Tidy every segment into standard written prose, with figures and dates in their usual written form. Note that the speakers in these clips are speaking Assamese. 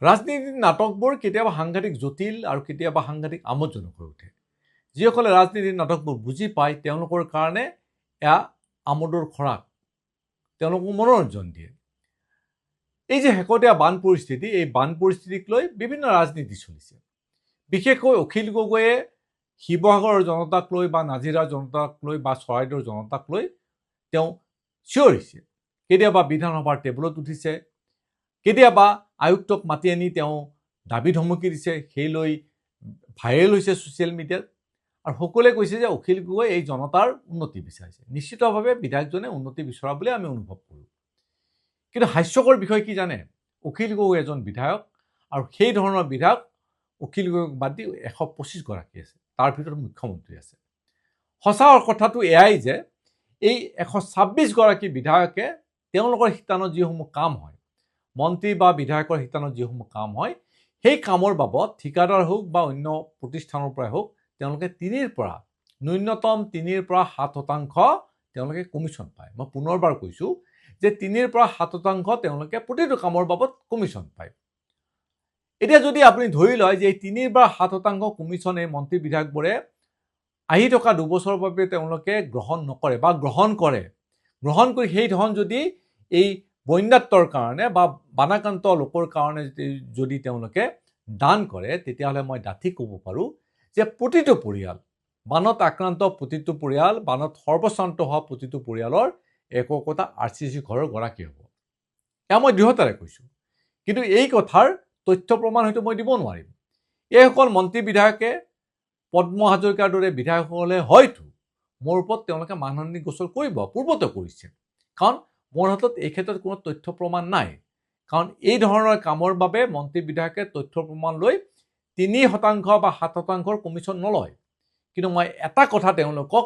ৰাজনীতিৰ নাটকবোৰ কেতিয়াবা সাংঘাতিক জটিল আৰু কেতিয়াবা সাংঘাতিক আমোদজনক হৈ উঠে। যিসকলে ৰাজনীতিৰ নাটকবোৰ বুজি পায় তেওঁলোকৰ কাৰণে এয়া আমোদৰ খৰাক, তেওঁলোকক মনোৰঞ্জন দিয়ে। এই যে শেহতীয়া বান পৰিস্থিতি, এই বান পৰিস্থিতিক লৈ বিভিন্ন ৰাজনীতি চলিছে। বিশেষকৈ অখিল গগৈয়ে শিৱসাগৰৰ জনতাক লৈ বা নাজিৰাৰ জনতাক লৈ বা চৰাইদেউৰ জনতাক লৈ তেওঁ চিঞৰিছে। কেতিয়াবা বিধানসভাৰ টেবুলত উঠিছে, কেতিয়াবা আয়ুক্তক মাতি আনি তেওঁ দাবী ধমকি দিছে, সেই লৈ ভাইৰেল হৈছে ছ'চিয়েল মিডিয়াত। আৰু সকলোৱে কৈছে যে অখিল গগৈ এই জনতাৰ উন্নতি বিচাৰিছে। নিশ্চিতভাৱে বিধায়কজনে উন্নতি বিচৰা বুলি আমি অনুভৱ কৰোঁ। কিন্তু হাস্যকৰ বিষয় কি জানে? অখিল গগৈ এজন বিধায়ক আৰু সেই ধৰণৰ বিধায়ক অখিল গগৈক বাদ দি 125 গৰাকী আছে, তাৰ ভিতৰত মুখ্যমন্ত্ৰী আছে। সঁচা কথাটো এয়াই যে এই 126 গৰাকী বিধায়কে তেওঁলোকৰ শিতানত যিসমূহ কাম হয়, মন্ত্ৰী বা বিধায়কৰ শিতানত যিসমূহ কাম হয়, সেই কামৰ বাবদ ঠিকাদাৰ হওক বা অন্য প্ৰতিষ্ঠানৰ পৰাই হওক তেওঁলোকে 3ৰ পৰা ন্যূনতম 3ৰ পৰা 7% তেওঁলোকে কমিশ্যন পায়। মই পুনৰবাৰ কৈছোঁ যে 3ৰ পৰা 7% তেওঁলোকে প্ৰতিটো কামৰ বাবদ কমিশ্যন পায়। এতিয়া যদি আপুনি ধৰি লয় যে এই 3ৰ পৰা 7% কমিশ্যন এই মন্ত্ৰী বিধায়কবোৰে আহি থকা 2 বছৰৰ বাবে তেওঁলোকে গ্ৰহণ নকৰে বা গ্ৰহণ কৰি সেই ধন যদি এই বন্যাত্মৰ কাৰণে বা বানাক্ৰান্ত লোকৰ কাৰণে যদি তেওঁলোকে দান কৰে, তেতিয়াহ'লে মই ডাঠি ক'ব পাৰোঁ যে প্ৰতিটো পৰিয়াল, বানত আক্ৰান্ত প্ৰতিটো পৰিয়াল, বানত সৰ্বশ্ৰান্ত হোৱা প্ৰতিটো পৰিয়ালৰ একোটা RCC ঘৰৰ গৰাকী হ'ব। এয়া মই দৃঢ়তাৰে কৈছোঁ। কিন্তু এই কথাৰ তথ্য প্ৰমাণ হয়তো মই দিব নোৱাৰিম। এইসকল মন্ত্ৰী বিধায়কে, পদ্ম হাজৰিকাৰ দৰে বিধায়কসকলে হয়তো মোৰ ওপৰত তেওঁলোকে মানহানি গোচৰ কৰিব, পূৰ্বতে কৰিছে। কাৰণ মোৰ হাতত এই ক্ষেত্ৰত কোনো তথ্য প্ৰমাণ নাই। কাৰণ এই ধৰণৰ কামৰ বাবে মন্ত্ৰী বিধায়কে তথ্য প্ৰমাণ লৈ 3% বা 7%ৰ কমিশ্যন নলয়। কিন্তু মই এটা কথা তেওঁলোকক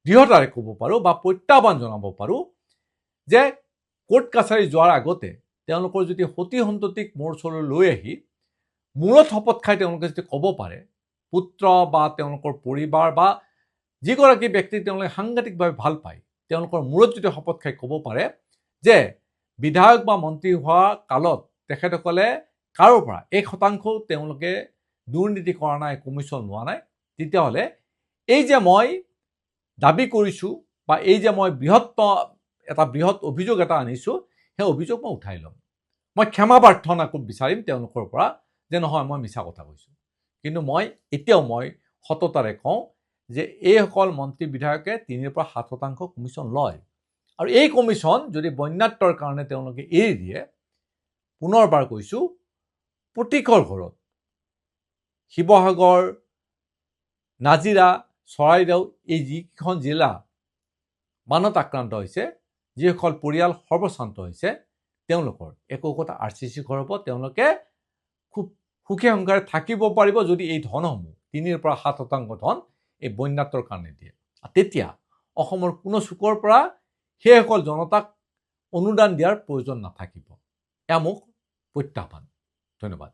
দৃঢ়তাৰে ক'ব পাৰোঁ বা প্ৰত্যাহ্বান জনাব পাৰোঁ যে কোৰ্ট কাছাৰী যোৱাৰ আগতে তেওঁলোকৰ যদি সতি সন্ততিক মোৰ ওচৰলৈ লৈ আহি মূৰত শপত খাই তেওঁলোকে যদি ক'ব পাৰে, পুত্ৰ বা তেওঁলোকৰ পৰিবাৰ বা যিগৰাকী ব্যক্তিক তেওঁলোকে সাংঘাতিকভাৱে ভাল পায়, তেওঁলোকৰ মূৰত যদি শপত খাই ক'ব পাৰে যে বিধায়ক বা মন্ত্ৰী হোৱা কালত তেখেতসকলে কাৰো পৰা 1% তেওঁলোকে দুৰ্নীতি কৰা নাই, কমিশ্যন লোৱা নাই, তেতিয়াহ'লে এই যে মই দাবী কৰিছোঁ বা এই যে মই বৃহৎ অভিযোগ এটা আনিছোঁ, সেই অভিযোগ মই উঠাই ল'ম। মই ক্ষমা প্ৰাৰ্থনা বিচাৰিম তেওঁলোকৰ পৰা যে নহয়, মই মিছা কথা কৈছোঁ। কিন্তু এতিয়াও মই সততাৰে কওঁ যে এইসকল মন্ত্ৰী বিধায়কে 3ৰ পৰা 7% কমিশ্যন লয়। আৰু এই কমিশ্যন যদি বন্যাত্মৰ কাৰণে তেওঁলোকে এৰি দিয়ে, পুনৰবাৰ কৈছোঁ, প্ৰতিখন ঘৰত শিৱসাগৰ, নাজিৰা, চৰাইদেউ এই যিকেইখন জিলা বানত আক্ৰান্ত হৈছে, যিসকল পৰিয়াল সৰ্বশ্ৰান্ত হৈছে, তেওঁলোকৰ একোটা RCC ঘৰ হ'ব। তেওঁলোকে খুব সুখে সংসাৰে থাকিব পাৰিব যদি এই ধনসমূহ 3ৰ পৰা 7% ধন এই বন্যাত্মৰ কাৰণে দিয়ে। তেতিয়া অসমৰ কোনো চুকৰ পৰা সেইসকল জনতাক অনুদান দিয়াৰ প্ৰয়োজন নাথাকিব। এয়া মোক প্ৰত্যাহ্বান। ধন্যবাদ।